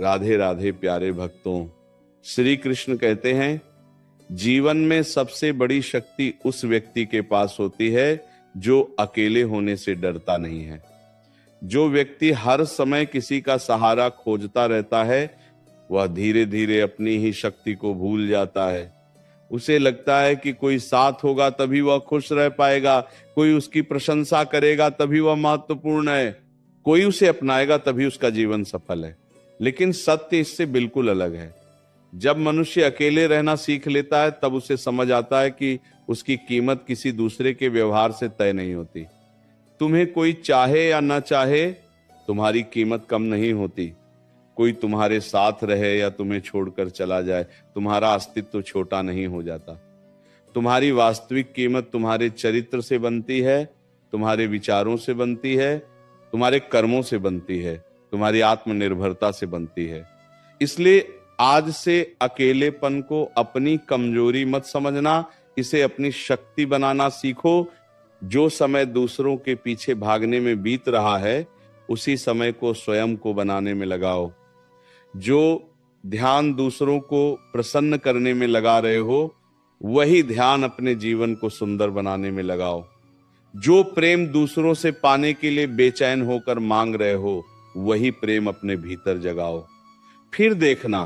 राधे राधे प्यारे भक्तों। श्री कृष्ण कहते हैं, जीवन में सबसे बड़ी शक्ति उस व्यक्ति के पास होती है जो अकेले होने से डरता नहीं है। जो व्यक्ति हर समय किसी का सहारा खोजता रहता है, वह धीरे धीरे अपनी ही शक्ति को भूल जाता है। उसे लगता है कि कोई साथ होगा तभी वह खुश रह पाएगा, कोई उसकी प्रशंसा करेगा तभी वह महत्वपूर्ण है, कोई उसे अपनाएगा तभी उसका जीवन सफल है। लेकिन सत्य इससे बिल्कुल अलग है। जब मनुष्य अकेले रहना सीख लेता है, तब उसे समझ आता है कि उसकी कीमत किसी दूसरे के व्यवहार से तय नहीं होती। तुम्हें कोई चाहे या ना चाहे, तुम्हारी कीमत कम नहीं होती। कोई तुम्हारे साथ रहे या तुम्हें छोड़कर चला जाए, तुम्हारा अस्तित्व छोटा नहीं हो जाता। तुम्हारी वास्तविक कीमत तुम्हारे चरित्र से बनती है, तुम्हारे विचारों से बनती है, तुम्हारे कर्मों से बनती है, तुम्हारी आत्मनिर्भरता से बनती है। इसलिए आज से अकेलेपन को अपनी कमजोरी मत समझना, इसे अपनी शक्ति बनाना सीखो। जो समय दूसरों के पीछे भागने में बीत रहा है, उसी समय को स्वयं को बनाने में लगाओ। जो ध्यान दूसरों को प्रसन्न करने में लगा रहे हो, वही ध्यान अपने जीवन को सुंदर बनाने में लगाओ। जो प्रेम दूसरों से पाने के लिए बेचैन होकर मांग रहे हो, वही प्रेम अपने भीतर जगाओ। फिर देखना,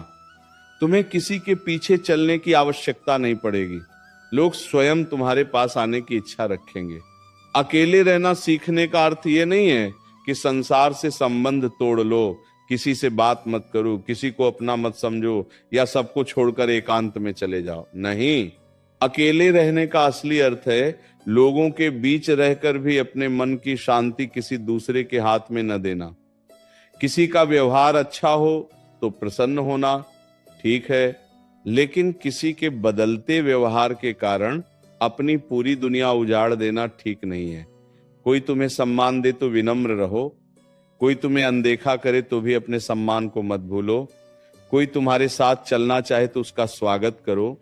तुम्हें किसी के पीछे चलने की आवश्यकता नहीं पड़ेगी। लोग स्वयं तुम्हारे पास आने की इच्छा रखेंगे। अकेले रहना सीखने का अर्थ यह नहीं है कि संसार से संबंध तोड़ लो, किसी से बात मत करो, किसी को अपना मत समझो या सबको छोड़कर एकांत में चले जाओ। नहीं, अकेले रहने का असली अर्थ है लोगों के बीच रहकर भी अपने मन की शांति किसी दूसरे के हाथ में न देना। किसी का व्यवहार अच्छा हो तो प्रसन्न होना ठीक है, लेकिन किसी के बदलते व्यवहार के कारण अपनी पूरी दुनिया उजाड़ देना ठीक नहीं है। कोई तुम्हें सम्मान दे तो विनम्र रहो, कोई तुम्हें अनदेखा करे तो भी अपने सम्मान को मत भूलो, कोई तुम्हारे साथ चलना चाहे तो उसका स्वागत करो,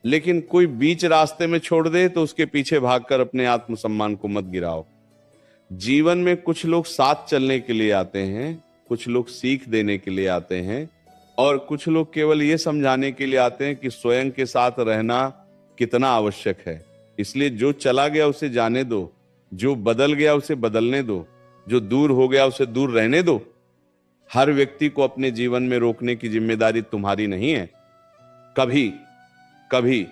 लेकिन कोई बीच रास्ते में छोड़ दे तो उसके पीछे भागकर अपने आत्मसम्मान को मत गिराओ। जीवन में कुछ लोग साथ चलने के लिए आते हैं, कुछ लोग सीख देने के लिए आते हैं, और कुछ लोग केवल ये समझाने के लिए आते हैं कि स्वयं के साथ रहना कितना आवश्यक है। इसलिए जो चला गया उसे जाने दो, जो बदल गया उसे बदलने दो, जो दूर हो गया उसे दूर रहने दो। हर व्यक्ति को अपने जीवन में रोकने की जिम्मेदारी तुम्हारी नहीं है। कभी कभी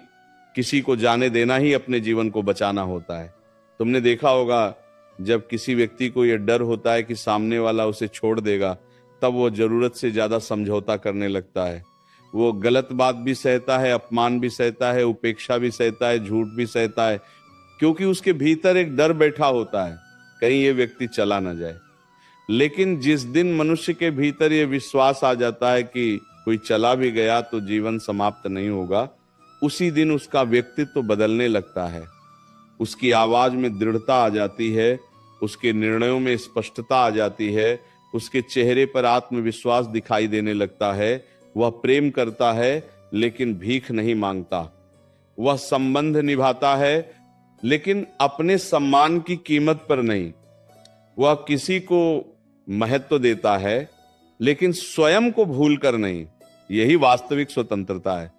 किसी को जाने देना ही अपने जीवन को बचाना होता है। तुमने देखा होगा, जब किसी व्यक्ति को यह डर होता है कि सामने वाला उसे छोड़ देगा, तब वो जरूरत से ज्यादा समझौता करने लगता है। वो गलत बात भी सहता है, अपमान भी सहता है, उपेक्षा भी सहता है, झूठ भी सहता है, क्योंकि उसके भीतर एक डर बैठा होता है कहीं ये व्यक्ति चला ना जाए। लेकिन जिस दिन मनुष्य के भीतर ये विश्वास आ जाता है कि कोई चला भी गया तो जीवन समाप्त नहीं होगा, उसी दिन उसका व्यक्तित्व बदलने लगता है। उसकी आवाज में दृढ़ता आ जाती है, उसके निर्णयों में स्पष्टता आ जाती है, उसके चेहरे पर आत्मविश्वास दिखाई देने लगता है। वह प्रेम करता है लेकिन भीख नहीं मांगता। वह संबंध निभाता है लेकिन अपने सम्मान की कीमत पर नहीं। वह किसी को महत्व देता है लेकिन स्वयं को भूलकर नहीं। यही वास्तविक स्वतंत्रता है।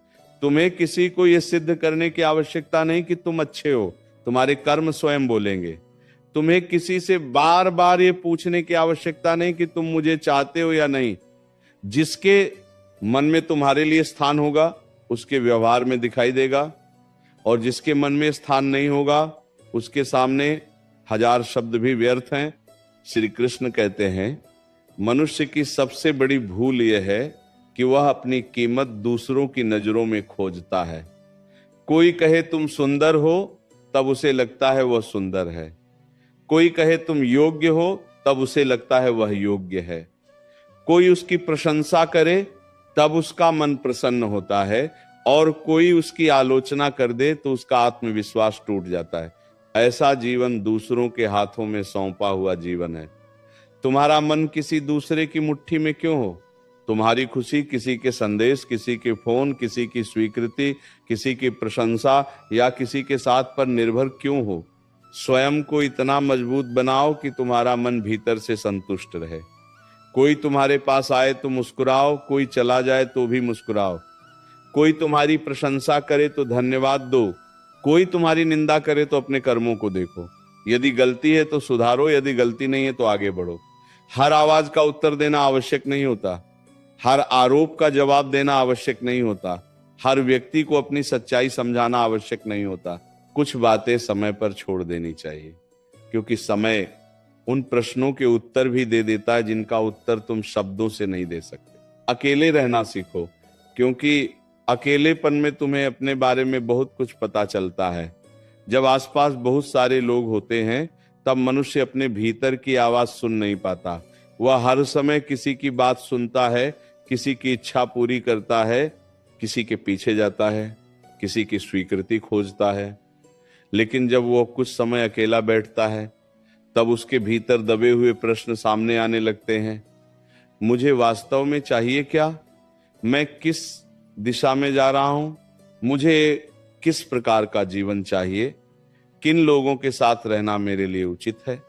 तुम्हें किसी को यह सिद्ध करने की आवश्यकता नहीं कि तुम अच्छे हो, तुम्हारे कर्म स्वयं बोलेंगे। तुम्हें किसी से बार बार ये पूछने की आवश्यकता नहीं कि तुम मुझे चाहते हो या नहीं। जिसके मन में तुम्हारे लिए स्थान होगा, उसके व्यवहार में दिखाई देगा, और जिसके मन में स्थान नहीं होगा, उसके सामने हजार शब्द भी व्यर्थ हैं। श्री कृष्ण कहते हैं, मनुष्य की सबसे बड़ी भूल यह है कि वह अपनी कीमत दूसरों की नजरों में खोजता है। कोई कहे तुम सुंदर हो, तब उसे लगता है वह सुंदर है। कोई कहे तुम योग्य हो, तब उसे लगता है वह योग्य है। कोई उसकी प्रशंसा करे, तब उसका मन प्रसन्न होता है, और कोई उसकी आलोचना कर दे तो उसका आत्मविश्वास टूट जाता है। ऐसा जीवन दूसरों के हाथों में सौंपा हुआ जीवन है। तुम्हारा मन किसी दूसरे की मुट्ठी में क्यों हो? तुम्हारी खुशी किसी के संदेश, किसी के फोन, किसी की स्वीकृति, किसी की प्रशंसा या किसी के साथ पर निर्भर क्यों हो? स्वयं को इतना मजबूत बनाओ कि तुम्हारा मन भीतर से संतुष्ट रहे। कोई तुम्हारे पास आए तो मुस्कुराओ, कोई चला जाए तो भी मुस्कुराओ। कोई तुम्हारी प्रशंसा करे तो धन्यवाद दो, कोई तुम्हारी निंदा करे तो अपने कर्मों को देखो। यदि गलती है तो सुधारो, यदि गलती नहीं है तो आगे बढ़ो। हर आवाज का उत्तर देना आवश्यक नहीं होता, हर आरोप का जवाब देना आवश्यक नहीं होता, हर व्यक्ति को अपनी सच्चाई समझाना आवश्यक नहीं होता। कुछ बातें समय पर छोड़ देनी चाहिए, क्योंकि समय उन प्रश्नों के उत्तर भी दे देता है जिनका उत्तर तुम शब्दों से नहीं दे सकते। अकेले रहना सीखो, क्योंकि अकेलेपन में तुम्हें अपने बारे में बहुत कुछ पता चलता है। जब आसपास बहुत सारे लोग होते हैं तब मनुष्य अपने भीतर की आवाज सुन नहीं पाता। वह हर समय किसी की बात सुनता है, किसी की इच्छा पूरी करता है, किसी के पीछे जाता है, किसी की स्वीकृति खोजता है। लेकिन जब वो कुछ समय अकेला बैठता है तब उसके भीतर दबे हुए प्रश्न सामने आने लगते हैं। मुझे वास्तव में चाहिए क्या? मैं किस दिशा में जा रहा हूं? मुझे किस प्रकार का जीवन चाहिए? किन लोगों के साथ रहना मेरे लिए उचित है?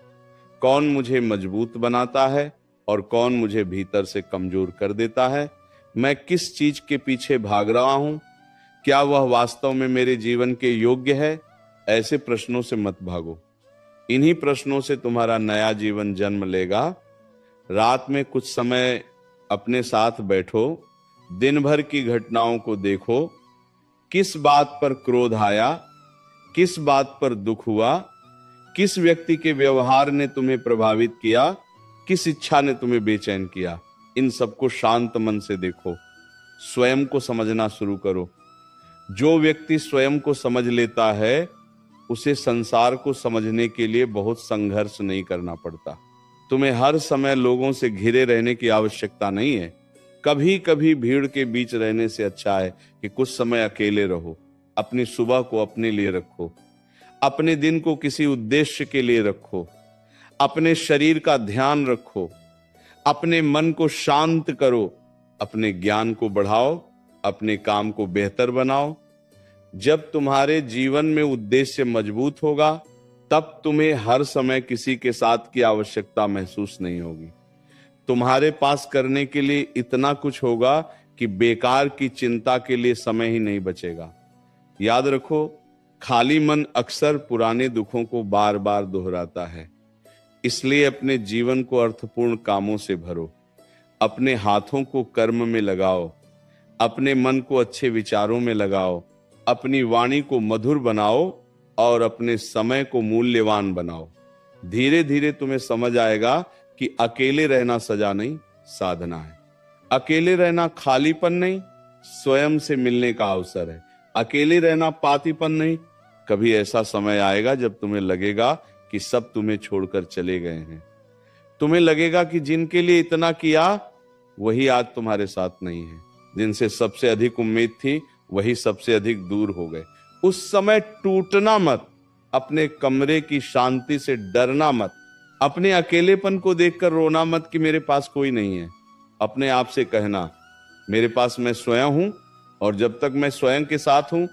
कौन मुझे मजबूत बनाता है और कौन मुझे भीतर से कमजोर कर देता है? मैं किस चीज के पीछे भाग रहा हूं? क्या वह वास्तव में मेरे जीवन के योग्य है? ऐसे प्रश्नों से मत भागो। इन्हीं प्रश्नों से तुम्हारा नया जीवन जन्म लेगा। रात में कुछ समय अपने साथ बैठो, दिन भर की घटनाओं को देखो। किस बात पर क्रोध आया, किस बात पर दुख हुआ, किस व्यक्ति के व्यवहार ने तुम्हें प्रभावित किया, किस इच्छा ने तुम्हें बेचैन किया, इन सबको शांत मन से देखो। स्वयं को समझना शुरू करो। जो व्यक्ति स्वयं को समझ लेता है उसे संसार को समझने के लिए बहुत संघर्ष नहीं करना पड़ता। तुम्हें हर समय लोगों से घिरे रहने की आवश्यकता नहीं है। कभी कभी भीड़ के बीच रहने से अच्छा है कि कुछ समय अकेले रहो। अपनी सुबह को अपने लिए रखो, अपने दिन को किसी उद्देश्य के लिए रखो, अपने शरीर का ध्यान रखो, अपने मन को शांत करो, अपने ज्ञान को बढ़ाओ, अपने काम को बेहतर बनाओ। जब तुम्हारे जीवन में उद्देश्य मजबूत होगा तब तुम्हें हर समय किसी के साथ की आवश्यकता महसूस नहीं होगी। तुम्हारे पास करने के लिए इतना कुछ होगा कि बेकार की चिंता के लिए समय ही नहीं बचेगा। याद रखो, खाली मन अक्सर पुराने दुखों को बार बार दोहराता है। इसलिए अपने जीवन को अर्थपूर्ण कामों से भरो, अपने हाथों को कर्म में लगाओ, अपने मन को अच्छे विचारों में लगाओ, अपनी वाणी को मधुर बनाओ और अपने समय को मूल्यवान बनाओ। धीरे धीरे तुम्हें समझ आएगा कि अकेले रहना सजा नहीं, साधना है। अकेले रहना खालीपन नहीं, स्वयं से मिलने का अवसर है। अकेले रहना पातीपन नहीं। कभी ऐसा समय आएगा जब तुम्हें लगेगा कि सब तुम्हें छोड़कर चले गए हैं। तुम्हें लगेगा कि जिनके लिए इतना किया वही आज तुम्हारे साथ नहीं है। जिनसे सबसे अधिक उम्मीद थी वही सबसे अधिक दूर हो गए। उस समय टूटना मत, अपने कमरे की शांति से डरना मत, अपने अकेलेपन को देखकर रोना मत कि मेरे पास कोई नहीं है। अपने आप से कहना, मेरे पास मैं स्वयं हूं और जब तक मैं स्वयं के साथ हूं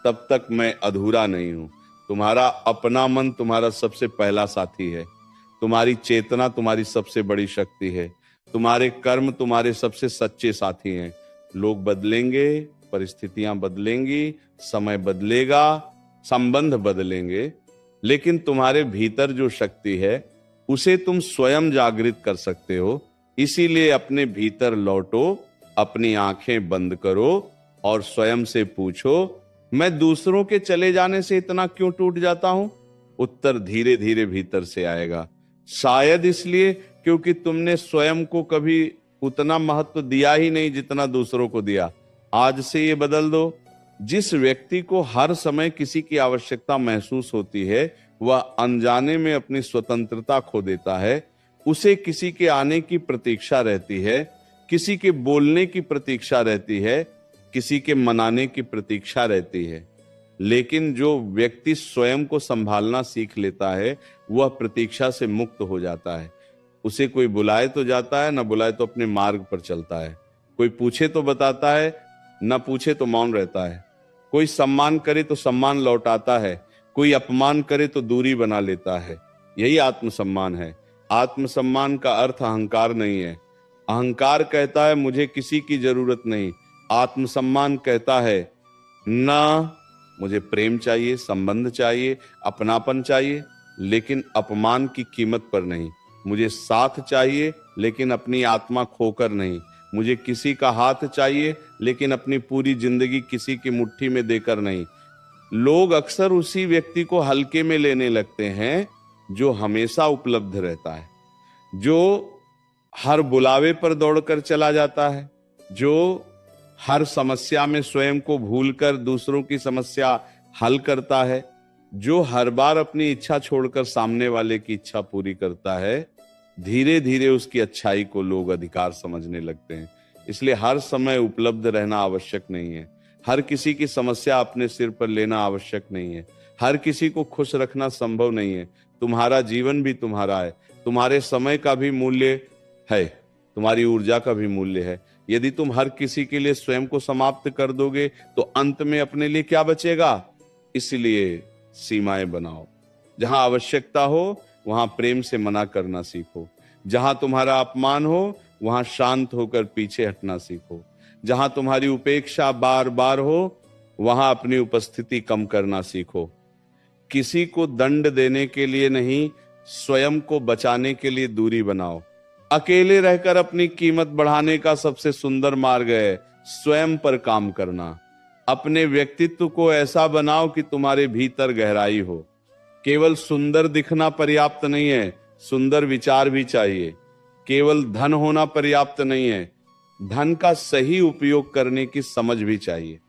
तब तक मैं अधूरा नहीं हूं। तुम्हारा अपना मन तुम्हारा सबसे पहला साथी है। तुम्हारी चेतना तुम्हारी सबसे बड़ी शक्ति है। तुम्हारे कर्म तुम्हारे सबसे सच्चे साथी हैं। लोग बदलेंगे, परिस्थितियां बदलेंगी, समय बदलेगा, संबंध बदलेंगे, लेकिन तुम्हारे भीतर जो शक्ति है उसे तुम स्वयं जागृत कर सकते हो। इसीलिए अपने भीतर लौटो, अपनी आंखें बंद करो और स्वयं से पूछो, मैं दूसरों के चले जाने से इतना क्यों टूट जाता हूं? उत्तर धीरे धीरे भीतर से आएगा। शायद इसलिए क्योंकि तुमने स्वयं को कभी उतना महत्व दिया ही नहीं जितना दूसरों को दिया। आज से ये बदल दो। जिस व्यक्ति को हर समय किसी की आवश्यकता महसूस होती है वह अनजाने में अपनी स्वतंत्रता खो देता है। उसे किसी के आने की प्रतीक्षा रहती है, किसी के बोलने की प्रतीक्षा रहती है, किसी के मनाने की प्रतीक्षा रहती है। लेकिन जो व्यक्ति स्वयं को संभालना सीख लेता है वह प्रतीक्षा से मुक्त हो जाता है। उसे कोई बुलाए तो जाता है, न बुलाए तो अपने मार्ग पर चलता है। कोई पूछे तो बताता है, न पूछे तो मौन रहता है। कोई सम्मान करे तो सम्मान लौटाता है, कोई अपमान करे तो दूरी बना लेता है। यही आत्मसम्मान है। आत्मसम्मान का अर्थ अहंकार नहीं है। अहंकार कहता है मुझे किसी की जरूरत नहीं। आत्मसम्मान कहता है ना, मुझे प्रेम चाहिए, संबंध चाहिए, अपनापन चाहिए, लेकिन अपमान की कीमत पर नहीं। मुझे साथ चाहिए लेकिन अपनी आत्मा खोकर नहीं। मुझे किसी का हाथ चाहिए लेकिन अपनी पूरी जिंदगी किसी की मुट्ठी में देकर नहीं। लोग अक्सर उसी व्यक्ति को हल्के में लेने लगते हैं जो हमेशा उपलब्ध रहता है, जो हर बुलावे पर दौड़कर चला जाता है, जो हर समस्या में स्वयं को भूलकर दूसरों की समस्या हल करता है, जो हर बार अपनी इच्छा छोड़कर सामने वाले की इच्छा पूरी करता है। धीरे धीरे उसकी अच्छाई को लोग अधिकार समझने लगते हैं। इसलिए हर समय उपलब्ध रहना आवश्यक नहीं है। हर किसी की समस्या अपने सिर पर लेना आवश्यक नहीं है। हर किसी को खुश रखना संभव नहीं है। तुम्हारा जीवन भी तुम्हारा है, तुम्हारे समय का भी मूल्य है, तुम्हारी ऊर्जा का भी मूल्य है। यदि तुम हर किसी के लिए स्वयं को समाप्त कर दोगे तो अंत में अपने लिए क्या बचेगा? इसलिए सीमाएं बनाओ। जहां आवश्यकता हो वहां प्रेम से मना करना सीखो। जहां तुम्हारा अपमान हो वहां शांत होकर पीछे हटना सीखो। जहां तुम्हारी उपेक्षा बार बार हो वहां अपनी उपस्थिति कम करना सीखो। किसी को दंड देने के लिए नहीं, स्वयं को बचाने के लिए दूरी बनाओ। अकेले रहकर अपनी कीमत बढ़ाने का सबसे सुंदर मार्ग है स्वयं पर काम करना। अपने व्यक्तित्व को ऐसा बनाओ कि तुम्हारे भीतर गहराई हो। केवल सुंदर दिखना पर्याप्त नहीं है, सुंदर विचार भी चाहिए। केवल धन होना पर्याप्त नहीं है, धन का सही उपयोग करने की समझ भी चाहिए।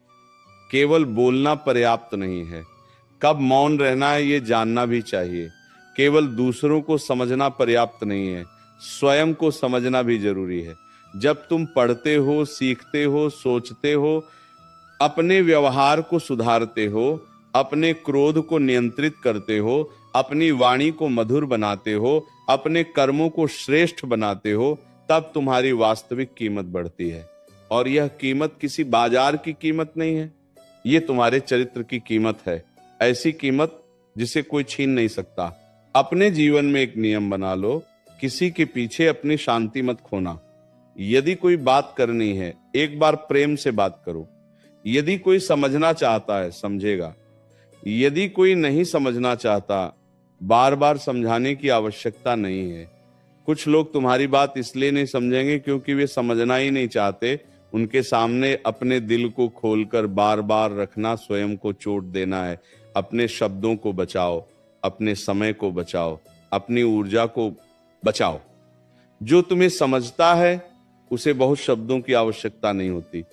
केवल बोलना पर्याप्त नहीं है, कब मौन रहना है ये जानना भी चाहिए। केवल दूसरों को समझना पर्याप्त नहीं है, स्वयं को समझना भी जरूरी है। जब तुम पढ़ते हो, सीखते हो, सोचते हो, अपने व्यवहार को सुधारते हो, अपने क्रोध को नियंत्रित करते हो, अपनी वाणी को मधुर बनाते हो, अपने कर्मों को श्रेष्ठ बनाते हो, तब तुम्हारी वास्तविक कीमत बढ़ती है। और यह कीमत किसी बाजार की कीमत नहीं है, ये तुम्हारे चरित्र की कीमत है। ऐसी कीमत जिसे कोई छीन नहीं सकता। अपने जीवन में एक नियम बना लो, किसी के पीछे अपनी शांति मत खोना। यदि कोई बात करनी है, एक बार प्रेम से बात करो। यदि कोई समझना चाहता है, समझेगा। यदि कोई नहीं समझना चाहता, बार बार समझाने की आवश्यकता नहीं है। कुछ लोग तुम्हारी बात इसलिए नहीं समझेंगे क्योंकि वे समझना ही नहीं चाहते। उनके सामने अपने दिल को खोलकर बार बार रखना स्वयं को चोट देना है। अपने शब्दों को बचाओ, अपने समय को बचाओ, अपनी ऊर्जा को बचाओ। जो तुम्हें समझता है उसे बहुत शब्दों की आवश्यकता नहीं होती।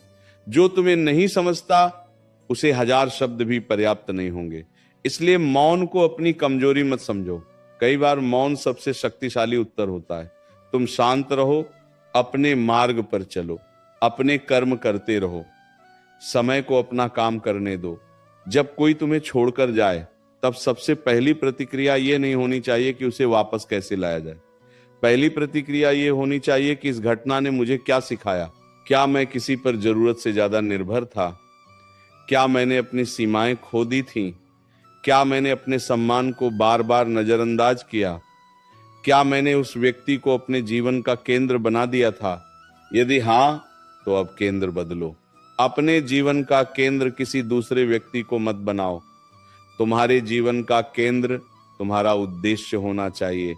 जो तुम्हें नहीं समझता उसे 1000 शब्द भी पर्याप्त नहीं होंगे। इसलिए मौन को अपनी कमजोरी मत समझो। कई बार मौन सबसे शक्तिशाली उत्तर होता है। तुम शांत रहो, अपने मार्ग पर चलो, अपने कर्म करते रहो, समय को अपना काम करने दो। जब कोई तुम्हें छोड़कर जाए तब सबसे पहली प्रतिक्रिया ये नहीं होनी चाहिए कि उसे वापस कैसे लाया जाए। पहली प्रतिक्रिया ये होनी चाहिए कि इस घटना ने मुझे क्या सिखाया। क्या मैं किसी पर जरूरत से ज्यादा निर्भर था? क्या मैंने अपनी सीमाएं खो दी थीं? क्या मैंने अपने सम्मान को बार बार नजरअंदाज किया? क्या मैंने उस व्यक्ति को अपने जीवन का केंद्र बना दिया था? यदि हाँ, तो अब केंद्र बदलो। अपने जीवन का केंद्र किसी दूसरे व्यक्ति को मत बनाओ। तुम्हारे जीवन का केंद्र तुम्हारा उद्देश्य होना चाहिए,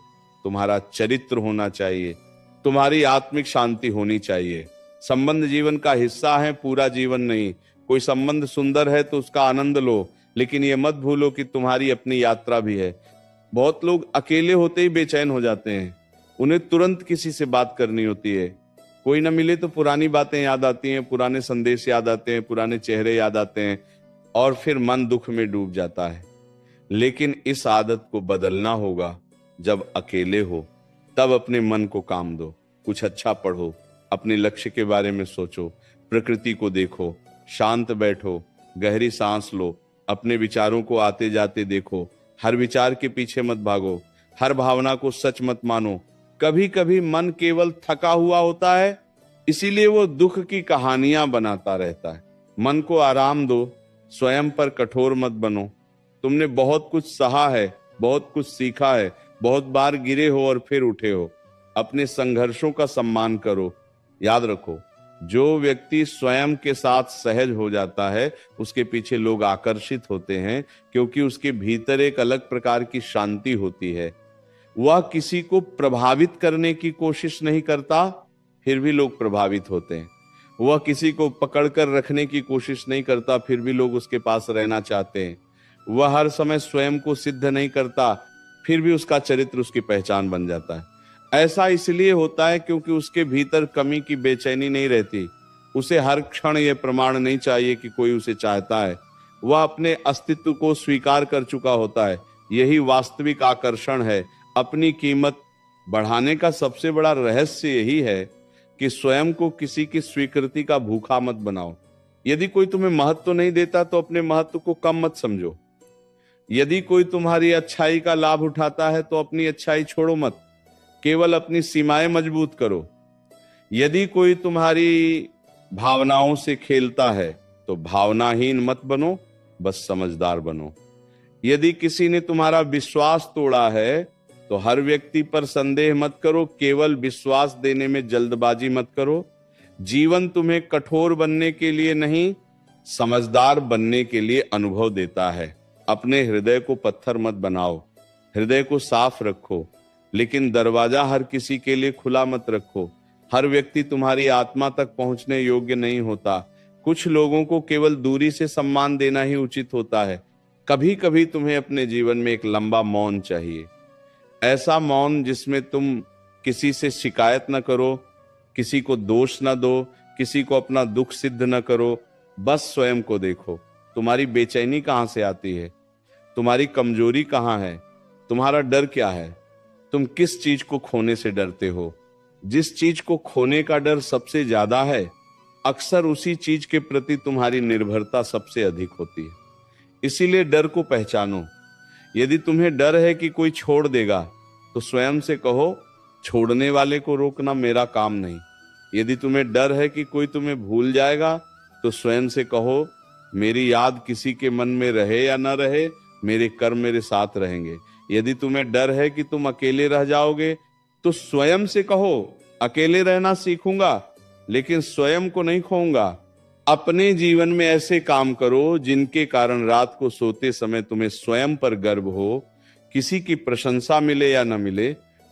तुम्हारा चरित्र होना चाहिए, तुम्हारी आत्मिक शांति होनी चाहिए। संबंध जीवन का हिस्सा है, पूरा जीवन नहीं। कोई संबंध सुंदर है तो उसका आनंद लो, लेकिन ये मत भूलो कि तुम्हारी अपनी यात्रा भी है। बहुत लोग अकेले होते ही बेचैन हो जाते हैं। उन्हें तुरंत किसी से बात करनी होती है। कोई ना मिले तो पुरानी बातें याद आती हैं, पुराने संदेश याद आते हैं, पुराने चेहरे याद आते हैं और फिर मन दुख में डूब जाता है। लेकिन इस आदत को बदलना होगा। जब अकेले हो तब अपने मन को काम दो, कुछ अच्छा पढ़ो, अपने लक्ष्य के बारे में सोचो, प्रकृति को देखो, शांत बैठो, गहरी सांस लो, अपने विचारों को आते जाते देखो। हर विचार के पीछे मत भागो, हर भावना को सच मत मानो। कभी कभी मन केवल थका हुआ होता है, इसीलिए वो दुख की कहानियां बनाता रहता है। मन को आराम दो, स्वयं पर कठोर मत बनो। तुमने बहुत कुछ सहा है, बहुत कुछ सीखा है, बहुत बार गिरे हो और फिर उठे हो। अपने संघर्षों का सम्मान करो, याद रखो, जो व्यक्ति स्वयं के साथ सहज हो जाता है उसके पीछे लोग आकर्षित होते हैं, क्योंकि उसके भीतर एक अलग प्रकार की शांति होती है। वह किसी को प्रभावित करने की कोशिश नहीं करता, फिर भी लोग प्रभावित होते हैं। वह किसी को पकड़कर रखने की कोशिश नहीं करता, फिर भी लोग उसके पास रहना चाहते हैं। वह हर समय स्वयं को सिद्ध नहीं करता, फिर भी उसका चरित्र उसकी पहचान बन जाता है। ऐसा इसलिए होता है क्योंकि उसके भीतर कमी की बेचैनी नहीं रहती। उसे हर क्षण यह प्रमाण नहीं चाहिए कि कोई उसे चाहता है। वह अपने अस्तित्व को स्वीकार कर चुका होता है। यही वास्तविक आकर्षण है। अपनी कीमत बढ़ाने का सबसे बड़ा रहस्य यही है कि स्वयं को किसी की स्वीकृति का भूखा मत बनाओ। यदि कोई तुम्हें महत्व नहीं देता तो अपने महत्व को कम मत समझो। यदि कोई तुम्हारी अच्छाई का लाभ उठाता है तो अपनी अच्छाई छोड़ो मत, केवल अपनी सीमाएं मजबूत करो। यदि कोई तुम्हारी भावनाओं से खेलता है तो भावनाहीन मत बनो, बस समझदार बनो। यदि किसी ने तुम्हारा विश्वास तोड़ा है तो हर व्यक्ति पर संदेह मत करो, केवल विश्वास देने में जल्दबाजी मत करो। जीवन तुम्हें कठोर बनने के लिए नहीं, समझदार बनने के लिए अनुभव देता है। अपने हृदय को पत्थर मत बनाओ, हृदय को साफ रखो, लेकिन दरवाजा हर किसी के लिए खुला मत रखो। हर व्यक्ति तुम्हारी आत्मा तक पहुंचने योग्य नहीं होता। कुछ लोगों को केवल दूरी से सम्मान देना ही उचित होता है। कभी कभी तुम्हें अपने जीवन में एक लंबा मौन चाहिए, ऐसा मौन जिसमें तुम किसी से शिकायत न करो, किसी को दोष न दो, किसी को अपना दुख सिद्ध न करो। बस स्वयं को देखो। तुम्हारी बेचैनी कहां से आती है? तुम्हारी कमजोरी कहां है? तुम्हारा डर क्या है? तुम किस चीज को खोने से डरते हो? जिस चीज को खोने का डर सबसे ज्यादा है, अक्सर उसी चीज के प्रति तुम्हारी निर्भरता सबसे अधिक होती है। इसीलिए डर को पहचानो। यदि तुम्हें डर है कि कोई छोड़ देगा तो स्वयं से कहो, छोड़ने वाले को रोकना मेरा काम नहीं। यदि तुम्हें डर है कि कोई तुम्हें भूल जाएगा तो स्वयं से कहो, मेरी याद किसी के मन में रहे या न रहे, मेरे कर्म मेरे साथ रहेंगे। यदि तुम्हें डर है कि तुम अकेले रह जाओगे तो स्वयं से कहो, अकेले रहना सीखूंगा लेकिन स्वयं को नहीं खोऊंगा। अपने जीवन में ऐसे काम करो जिनके कारण रात को सोते समय तुम्हें स्वयं पर गर्व हो। किसी की प्रशंसा मिले या न मिले,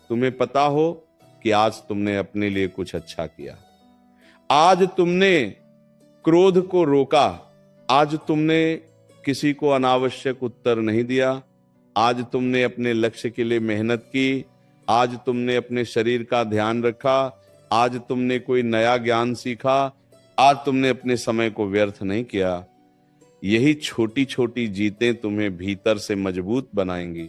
तुम्हें पता हो कि आज तुमने अपने लिए कुछ अच्छा किया। आज तुमने क्रोध को रोका, आज तुमने किसी को अनावश्यक उत्तर नहीं दिया, आज तुमने अपने लक्ष्य के लिए मेहनत की, आज तुमने अपने शरीर का ध्यान रखा, आज तुमने कोई नया ज्ञान सीखा, आज तुमने अपने समय को व्यर्थ नहीं किया। यही छोटी छोटी जीतें तुम्हें भीतर से मजबूत बनाएंगी।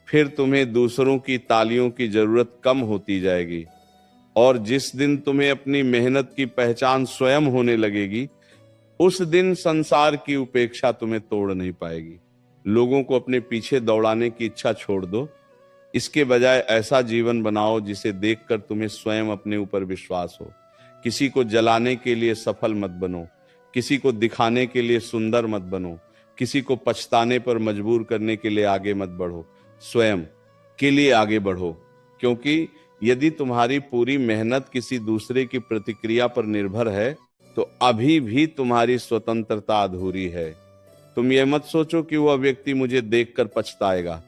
फिर तुम्हें दूसरों की तालियों की जरूरत कम होती जाएगी, और जिस दिन तुम्हें अपनी मेहनत की पहचान स्वयं होने लगेगी, उस दिन संसार की उपेक्षा तुम्हें तोड़ नहीं पाएगी। लोगों को अपने पीछे दौड़ाने की इच्छा छोड़ दो। इसके बजाय ऐसा जीवन बनाओ जिसे देखकर तुम्हें स्वयं अपने ऊपर विश्वास हो। किसी को जलाने के लिए सफल मत बनो, किसी को दिखाने के लिए सुंदर मत बनो, किसी को पछताने पर मजबूर करने के लिए आगे मत बढ़ो, स्वयं के लिए आगे बढ़ो। क्योंकि यदि तुम्हारी पूरी मेहनत किसी दूसरे की प्रतिक्रिया पर निर्भर है तो अभी भी तुम्हारी स्वतंत्रता अधूरी है। तुम ये मत सोचो कि वह व्यक्ति मुझे देखकर पछताएगा।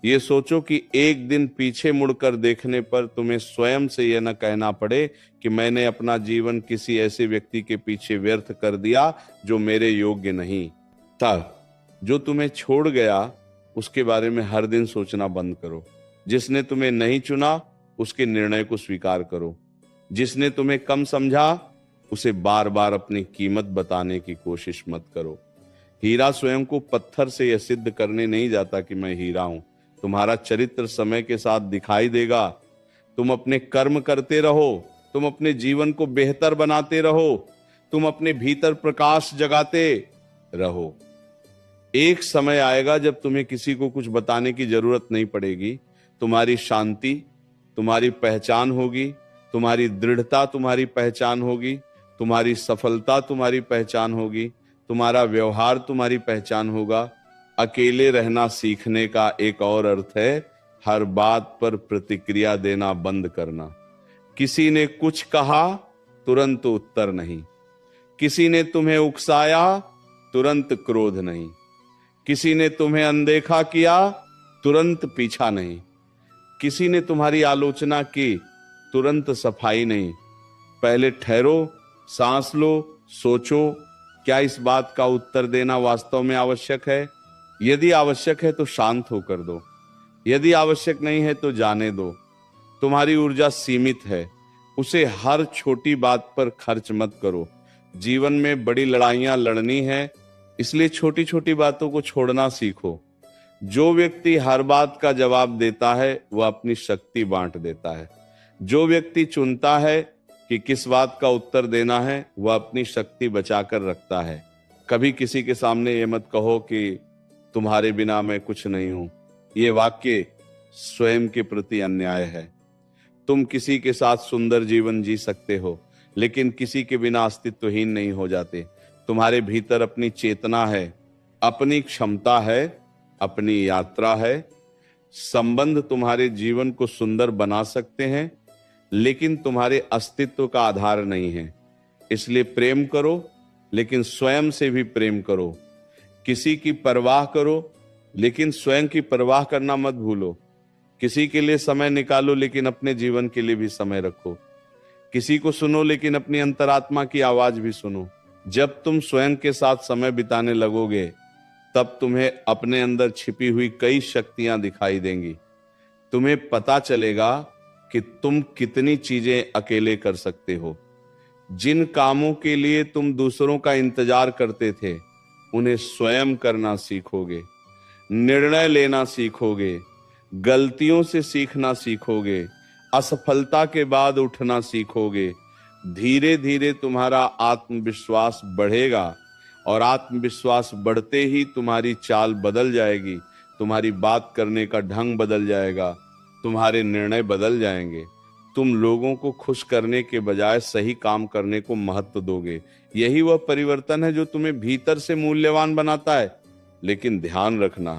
ये सोचो कि एक दिन पीछे मुड़कर देखने पर तुम्हें स्वयं से यह न कहना पड़े कि मैंने अपना जीवन किसी ऐसे व्यक्ति के पीछे व्यर्थ कर दिया जो मेरे योग्य नहीं था। जो तुम्हें छोड़ गया उसके बारे में हर दिन सोचना बंद करो। जिसने तुम्हें नहीं चुना उसके निर्णय को स्वीकार करो। जिसने तुम्हें कम समझा उसे बार बार अपनी कीमत बताने की कोशिश मत करो। हीरा स्वयं को पत्थर से यह सिद्ध करने नहीं जाता कि मैं हीरा हूं। तुम्हारा चरित्र समय के साथ दिखाई देगा। तुम अपने कर्म करते रहो, तुम अपने जीवन को बेहतर बनाते रहो, तुम अपने भीतर प्रकाश जगाते रहो। एक समय आएगा जब तुम्हें किसी को कुछ बताने की जरूरत नहीं पड़ेगी। तुम्हारी शांति तुम्हारी पहचान होगी, तुम्हारी दृढ़ता तुम्हारी पहचान होगी, तुम्हारी सफलता तुम्हारी पहचान होगी, तुम्हारा व्यवहार तुम्हारी पहचान होगा। अकेले रहना सीखने का एक और अर्थ है हर बात पर प्रतिक्रिया देना बंद करना। किसी ने कुछ कहा तुरंत उत्तर नहीं। किसी ने तुम्हें उकसाया, तुरंत क्रोध नहीं। किसी ने तुम्हें अनदेखा किया, तुरंत पीछा नहीं। किसी ने तुम्हारी आलोचना की, तुरंत सफाई नहीं। पहले ठहरो, सांस लो, सोचो, क्या इस बात का उत्तर देना वास्तव में आवश्यक है? यदि आवश्यक है तो शांत होकर दो, यदि आवश्यक नहीं है तो जाने दो। तुम्हारी ऊर्जा सीमित है, उसे हर छोटी बात पर खर्च मत करो। जीवन में बड़ी लड़ाइयां लड़नी है, इसलिए छोटी छोटी बातों को छोड़ना सीखो। जो व्यक्ति हर बात का जवाब देता है वह अपनी शक्ति बांट देता है। जो व्यक्ति चुनता है कि किस बात का उत्तर देना है, वह अपनी शक्ति बचाकर रखता है। कभी किसी के सामने ये मत कहो कि तुम्हारे बिना मैं कुछ नहीं हूं। ये वाक्य स्वयं के प्रति अन्याय है। तुम किसी के साथ सुंदर जीवन जी सकते हो, लेकिन किसी के बिना अस्तित्वहीन नहीं हो जाते। तुम्हारे भीतर अपनी चेतना है, अपनी क्षमता है, अपनी यात्रा है। संबंध तुम्हारे जीवन को सुंदर बना सकते हैं, लेकिन तुम्हारे अस्तित्व का आधार नहीं है। इसलिए प्रेम करो, लेकिन स्वयं से भी प्रेम करो। किसी की परवाह करो, लेकिन स्वयं की परवाह करना मत भूलो। किसी के लिए समय निकालो, लेकिन अपने जीवन के लिए भी समय रखो। किसी को सुनो, लेकिन अपनी अंतरात्मा की आवाज भी सुनो। जब तुम स्वयं के साथ समय बिताने लगोगे, तब तुम्हें अपने अंदर छिपी हुई कई शक्तियां दिखाई देंगी। तुम्हें पता चलेगा कि तुम कितनी चीजें अकेले कर सकते हो। जिन कामों के लिए तुम दूसरों का इंतजार करते थे, उन्हें स्वयं करना सीखोगे। निर्णय लेना सीखोगे, गलतियों से सीखना सीखोगे, असफलता के बाद उठना सीखोगे। धीरे धीरे तुम्हारा आत्मविश्वास बढ़ेगा, और आत्मविश्वास बढ़ते ही तुम्हारी चाल बदल जाएगी, तुम्हारी बात करने का ढंग बदल जाएगा, तुम्हारे निर्णय बदल जाएंगे। तुम लोगों को खुश करने के बजाय सही काम करने को महत्व दोगे। यही वह परिवर्तन है जो तुम्हें भीतर से मूल्यवान बनाता है। लेकिन ध्यान रखना,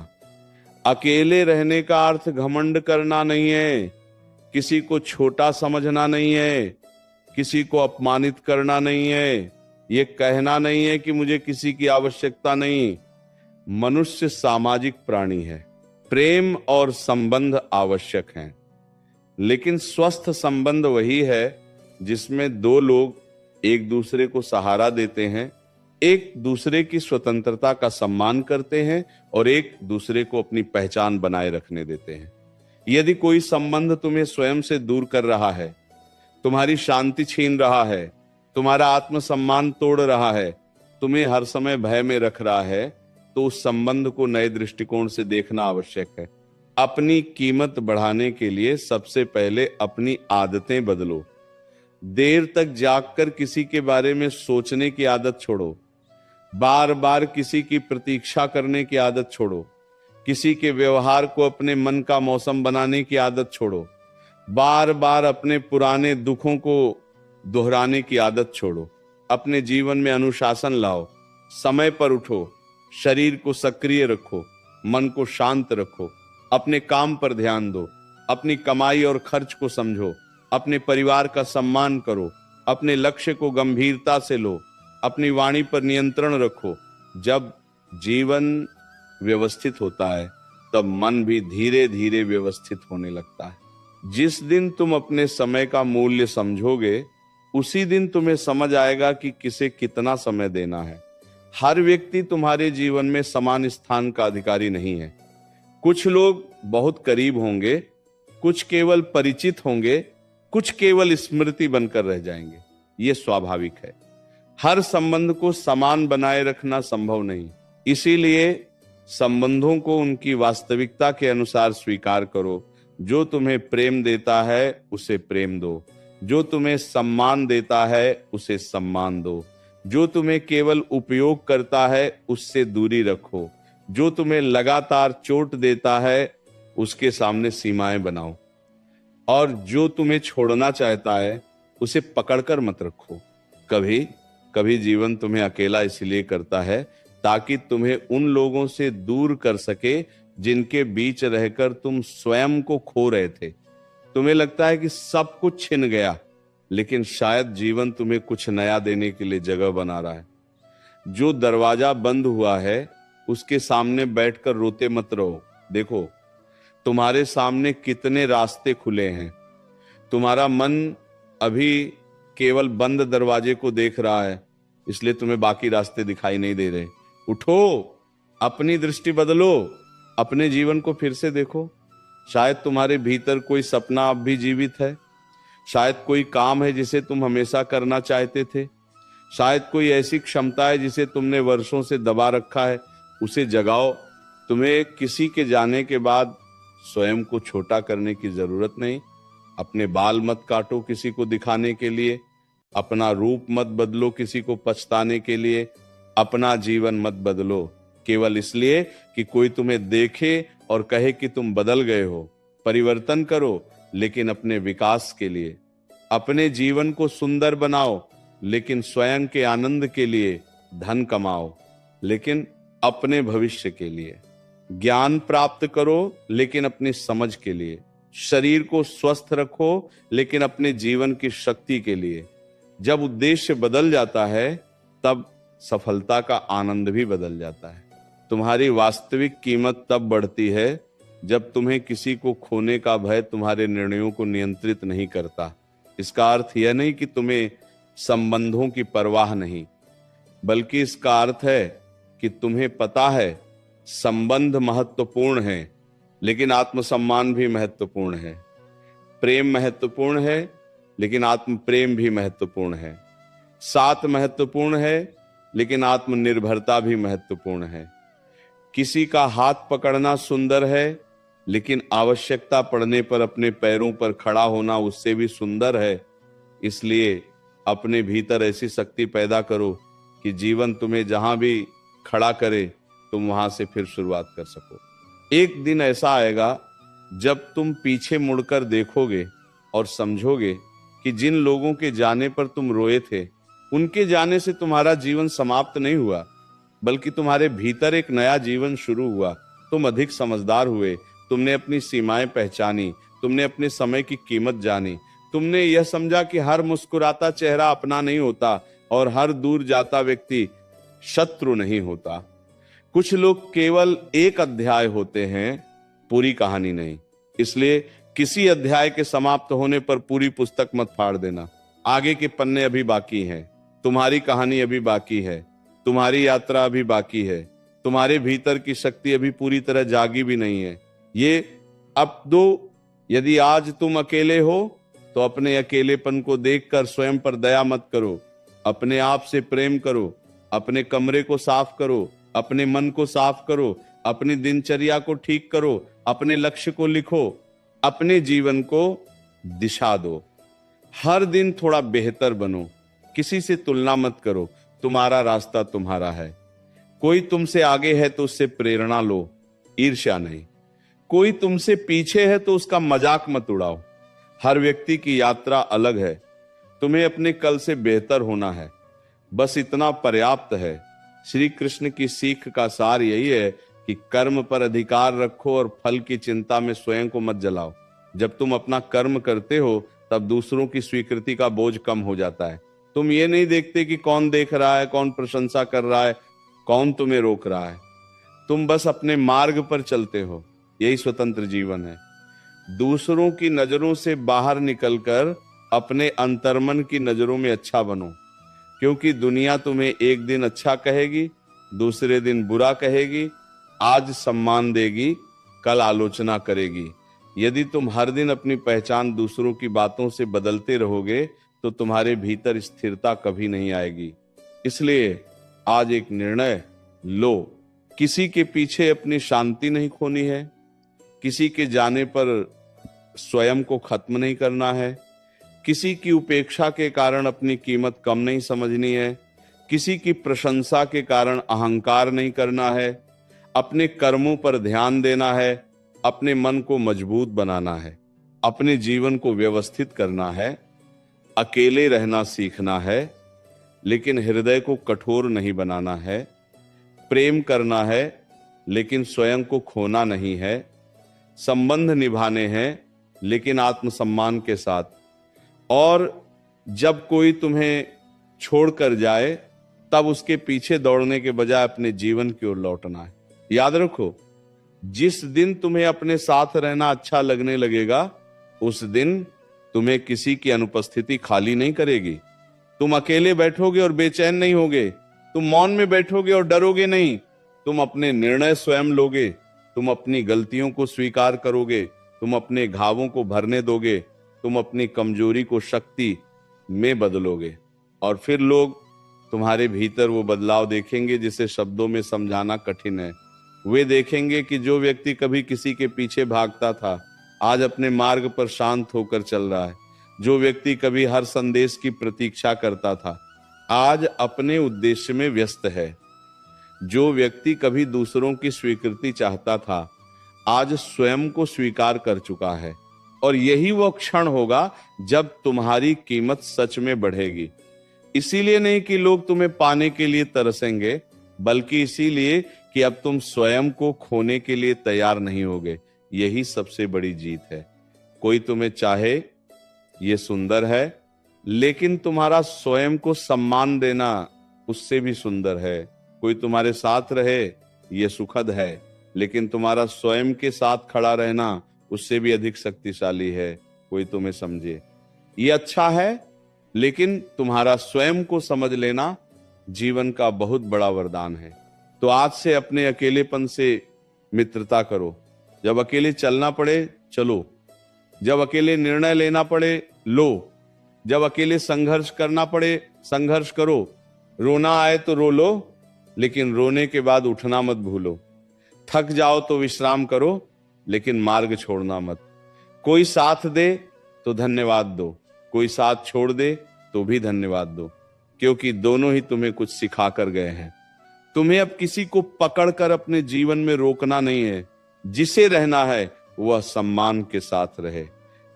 अकेले रहने का अर्थ घमंड करना नहीं है, किसी को छोटा समझना नहीं है, किसी को अपमानित करना नहीं है, ये कहना नहीं है कि मुझे किसी की आवश्यकता नहीं। मनुष्य सामाजिक प्राणी है, प्रेम और संबंध आवश्यक हैं, लेकिन स्वस्थ संबंध वही है जिसमें दो लोग एक दूसरे को सहारा देते हैं, एक दूसरे की स्वतंत्रता का सम्मान करते हैं और एक दूसरे को अपनी पहचान बनाए रखने देते हैं। यदि कोई संबंध तुम्हें स्वयं से दूर कर रहा है, तुम्हारी शांति छीन रहा है, तुम्हारा आत्मसम्मान तोड़ रहा है, तुम्हें हर समय भय में रख रहा है, तो उस संबंध को नए दृष्टिकोण से देखना आवश्यक है। अपनी कीमत बढ़ाने के लिए सबसे पहले अपनी आदतें बदलो। देर तक जागकर किसी के बारे में सोचने की आदत छोड़ो। बार बार किसी की प्रतीक्षा करने की आदत छोड़ो। किसी के व्यवहार को अपने मन का मौसम बनाने की आदत छोड़ो। बार बार अपने पुराने दुखों को दोहराने की आदत छोड़ो। अपने जीवन में अनुशासन लाओ। समय पर उठो, शरीर को सक्रिय रखो, मन को शांत रखो, अपने काम पर ध्यान दो, अपनी कमाई और खर्च को समझो, अपने परिवार का सम्मान करो, अपने लक्ष्य को गंभीरता से लो, अपनी वाणी पर नियंत्रण रखो। जब जीवन व्यवस्थित होता है, तब मन भी धीरे धीरे व्यवस्थित होने लगता है। जिस दिन तुम अपने समय का मूल्य समझोगे, उसी दिन तुम्हें समझ आएगा कि किसे कितना समय देना है। हर व्यक्ति तुम्हारे जीवन में समान स्थान का अधिकारी नहीं है। कुछ लोग बहुत करीब होंगे, कुछ केवल परिचित होंगे, कुछ केवल स्मृति बनकर रह जाएंगे। ये स्वाभाविक है। हर संबंध को समान बनाए रखना संभव नहीं। इसीलिए संबंधों को उनकी वास्तविकता के अनुसार स्वीकार करो। जो तुम्हें प्रेम देता है उसे प्रेम दो, जो तुम्हें सम्मान देता है उसे सम्मान दो, जो तुम्हें केवल उपयोग करता है उससे दूरी रखो, जो तुम्हें लगातार चोट देता है उसके सामने सीमाएं बनाओ, और जो तुम्हें छोड़ना चाहता है उसे पकड़कर मत रखो। कभी कभी जीवन तुम्हें अकेला इसलिए करता है ताकि तुम्हें उन लोगों से दूर कर सके जिनके बीच रहकर तुम स्वयं को खो रहे थे। तुम्हें लगता है कि सब कुछ छिन गया, लेकिन शायद जीवन तुम्हें कुछ नया देने के लिए जगह बना रहा है। जो दरवाजा बंद हुआ है उसके सामने बैठकर रोते मत रहो। देखो तुम्हारे सामने कितने रास्ते खुले हैं। तुम्हारा मन अभी केवल बंद दरवाजे को देख रहा है, इसलिए तुम्हें बाकी रास्ते दिखाई नहीं दे रहे। उठो, अपनी दृष्टि बदलो, अपने जीवन को फिर से देखो। शायद तुम्हारे भीतर कोई सपना अब भी जीवित है। शायद कोई काम है जिसे तुम हमेशा करना चाहते थे। शायद कोई ऐसी क्षमता है जिसे तुमने वर्षों से दबा रखा है, उसे जगाओ। तुम्हें किसी के जाने के बाद स्वयं को छोटा करने की जरूरत नहीं। अपने बाल मत काटो किसी को दिखाने के लिए, अपना रूप मत बदलो किसी को पछताने के लिए, अपना जीवन मत बदलो केवल इसलिए कि कोई तुम्हें देखे और कहे कि तुम बदल गए हो। परिवर्तन करो लेकिन अपने विकास के लिए। अपने जीवन को सुंदर बनाओ लेकिन स्वयं के आनंद के लिए। धन कमाओ लेकिन अपने भविष्य के लिए। ज्ञान प्राप्त करो लेकिन अपनी समझ के लिए। शरीर को स्वस्थ रखो लेकिन अपने जीवन की शक्ति के लिए। जब उद्देश्य बदल जाता है तब सफलता का आनंद भी बदल जाता है। तुम्हारी वास्तविक कीमत तब बढ़ती है जब तुम्हें किसी को खोने का भय तुम्हारे निर्णयों को नियंत्रित नहीं करता। इसका अर्थ यह नहीं कि तुम्हें संबंधों की परवाह नहीं, बल्कि इसका अर्थ है कि तुम्हें पता है संबंध महत्वपूर्ण है लेकिन आत्मसम्मान भी महत्वपूर्ण है। प्रेम महत्वपूर्ण है लेकिन आत्म प्रेम भी महत्वपूर्ण है। साथ महत्वपूर्ण है लेकिन आत्मनिर्भरता भी महत्वपूर्ण है। किसी का हाथ पकड़ना सुंदर है लेकिन आवश्यकता पड़ने पर अपने पैरों पर खड़ा होना उससे भी सुंदर है। इसलिए अपने भीतर ऐसी शक्ति पैदा करो कि जीवन तुम्हें जहां भी खड़ा करे तुम वहां से फिर शुरुआत कर सको। एक दिन ऐसा आएगा जब तुम पीछे मुड़कर देखोगे और समझोगे कि जिन लोगों के जाने पर तुम रोए थे, उनके जाने से तुम्हारा जीवन समाप्त नहीं हुआ, बल्कि तुम्हारे भीतर एक नया जीवन शुरू हुआ। तुम अधिक समझदार हुए, तुमने अपनी सीमाएं पहचानी, तुमने अपने समय की कीमत जानी। तुमने यह समझा कि हर मुस्कुराता चेहरा अपना नहीं होता और हर दूर जाता व्यक्ति शत्रु नहीं होता। कुछ लोग केवल एक अध्याय होते हैं, पूरी कहानी नहीं। इसलिए किसी अध्याय के समाप्त होने पर पूरी पुस्तक मत फाड़ देना। आगे के पन्ने अभी बाकी हैं, तुम्हारी कहानी अभी बाकी है, तुम्हारी यात्रा अभी बाकी है, तुम्हारे भीतर की शक्ति अभी पूरी तरह जागी भी नहीं है। ये अब दो, यदि आज तुम अकेले हो तो अपने अकेलेपन को देखकर स्वयं पर दया मत करो। अपने आप से प्रेम करो, अपने कमरे को साफ करो, अपने मन को साफ करो, अपनी दिनचर्या को ठीक करो, अपने लक्ष्य को लिखो, अपने जीवन को दिशा दो। हर दिन थोड़ा बेहतर बनो, किसी से तुलना मत करो। तुम्हारा रास्ता तुम्हारा है। कोई तुमसे आगे है तो उससे प्रेरणा लो, ईर्ष्या नहीं। कोई तुमसे पीछे है तो उसका मजाक मत उड़ाओ। हर व्यक्ति की यात्रा अलग है। तुम्हें अपने कल से बेहतर होना है, बस इतना पर्याप्त है। श्री कृष्ण की सीख का सार यही है कि कर्म पर अधिकार रखो और फल की चिंता में स्वयं को मत जलाओ। जब तुम अपना कर्म करते हो तब दूसरों की स्वीकृति का बोझ कम हो जाता है। तुम ये नहीं देखते कि कौन देख रहा है, कौन प्रशंसा कर रहा है, कौन तुम्हें रोक रहा है। तुम बस अपने मार्ग पर चलते हो। यही स्वतंत्र जीवन है। दूसरों की नजरों से बाहर निकलकर अपने अंतर्मन की नजरों में अच्छा बनो, क्योंकि दुनिया तुम्हें एक दिन अच्छा कहेगी, दूसरे दिन बुरा कहेगी, आज सम्मान देगी, कल आलोचना करेगी। यदि तुम हर दिन अपनी पहचान दूसरों की बातों से बदलते रहोगे तो तुम्हारे भीतर स्थिरता कभी नहीं आएगी। इसलिए आज एक निर्णय लो, किसी के पीछे अपनी शांति नहीं खोनी है, किसी के जाने पर स्वयं को खत्म नहीं करना है, किसी की उपेक्षा के कारण अपनी कीमत कम नहीं समझनी है, किसी की प्रशंसा के कारण अहंकार नहीं करना है, अपने कर्मों पर ध्यान देना है, अपने मन को मजबूत बनाना है, अपने जीवन को व्यवस्थित करना है, अकेले रहना सीखना है लेकिन हृदय को कठोर नहीं बनाना है, प्रेम करना है लेकिन स्वयं को खोना नहीं है, संबंध निभाने हैं लेकिन आत्मसम्मान के साथ, और जब कोई तुम्हें छोड़कर जाए तब उसके पीछे दौड़ने के बजाय अपने जीवन की ओर लौटना है। याद रखो, जिस दिन तुम्हें अपने साथ रहना अच्छा लगने लगेगा, उस दिन तुम्हें किसी की अनुपस्थिति खाली नहीं करेगी। तुम अकेले बैठोगे और बेचैन नहीं होगे। तुम मौन में बैठोगे और डरोगे नहीं। तुम अपने निर्णय स्वयं लोगे। तुम अपनी गलतियों को स्वीकार करोगे। तुम अपने घावों को भरने दोगे। तुम अपनी कमजोरी को शक्ति में बदलोगे। और फिर लोग तुम्हारे भीतर वो बदलाव देखेंगे जिसे शब्दों में समझाना कठिन है। वे देखेंगे कि जो व्यक्ति कभी किसी के पीछे भागता था, आज अपने मार्ग पर शांत होकर चल रहा है। जो व्यक्ति कभी हर संदेश की प्रतीक्षा करता था, आज अपने उद्देश्य में व्यस्त है। जो व्यक्ति कभी दूसरों की स्वीकृति चाहता था, आज स्वयं को स्वीकार कर चुका है। और यही वो क्षण होगा जब तुम्हारी कीमत सच में बढ़ेगी। इसीलिए नहीं कि लोग तुम्हें पाने के लिए तरसेंगे, बल्कि इसीलिए कि अब तुम स्वयं को खोने के लिए तैयार नहीं होगे। यही सबसे बड़ी जीत है। कोई तुम्हें चाहे, ये सुंदर है, लेकिन तुम्हारा स्वयं को सम्मान देना उससे भी सुंदर है। कोई तुम्हारे साथ रहे, ये सुखद है, लेकिन तुम्हारा स्वयं के साथ खड़ा रहना उससे भी अधिक शक्तिशाली है। कोई तुम्हें समझे, ये अच्छा है, लेकिन तुम्हारा स्वयं को समझ लेना जीवन का बहुत बड़ा वरदान है। तो आज से अपने अकेलेपन से मित्रता करो। जब अकेले चलना पड़े, चलो। जब अकेले निर्णय लेना पड़े, लो। जब अकेले संघर्ष करना पड़े, संघर्ष करो। रोना आए तो रो लो, लेकिन रोने के बाद उठना मत भूलो। थक जाओ तो विश्राम करो, लेकिन मार्ग छोड़ना मत। कोई साथ दे तो धन्यवाद दो, कोई साथ छोड़ दे तो भी धन्यवाद दो, क्योंकि दोनों ही तुम्हें कुछ सिखा कर गए हैं। तुम्हें अब किसी को पकड़कर अपने जीवन में रोकना नहीं है। जिसे रहना है वह सम्मान के साथ रहे,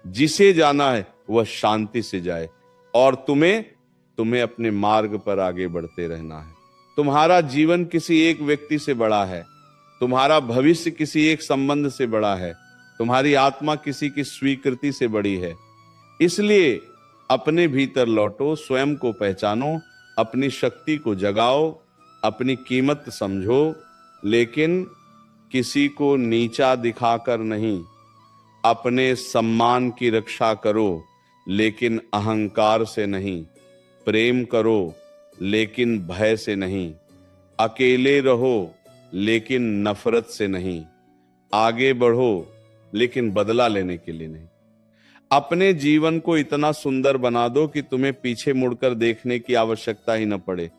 जिसे जाना है वह शांति से जाए, और तुम्हें अपने मार्ग पर आगे बढ़ते रहना है। तुम्हारा जीवन किसी एक व्यक्ति से बड़ा है। तुम्हारा भविष्य किसी एक संबंध से बड़ा है। तुम्हारी आत्मा किसी की स्वीकृति से बड़ी है। इसलिए अपने भीतर लौटो, स्वयं को पहचानो, अपनी शक्ति को जगाओ, अपनी कीमत समझो, लेकिन किसी को नीचा दिखाकर नहीं। अपने सम्मान की रक्षा करो, लेकिन अहंकार से नहीं। प्रेम करो, लेकिन भय से नहीं। अकेले रहो, लेकिन नफरत से नहीं। आगे बढ़ो, लेकिन बदला लेने के लिए नहीं। अपने जीवन को इतना सुंदर बना दो कि तुम्हें पीछे मुड़कर देखने की आवश्यकता ही न पड़े।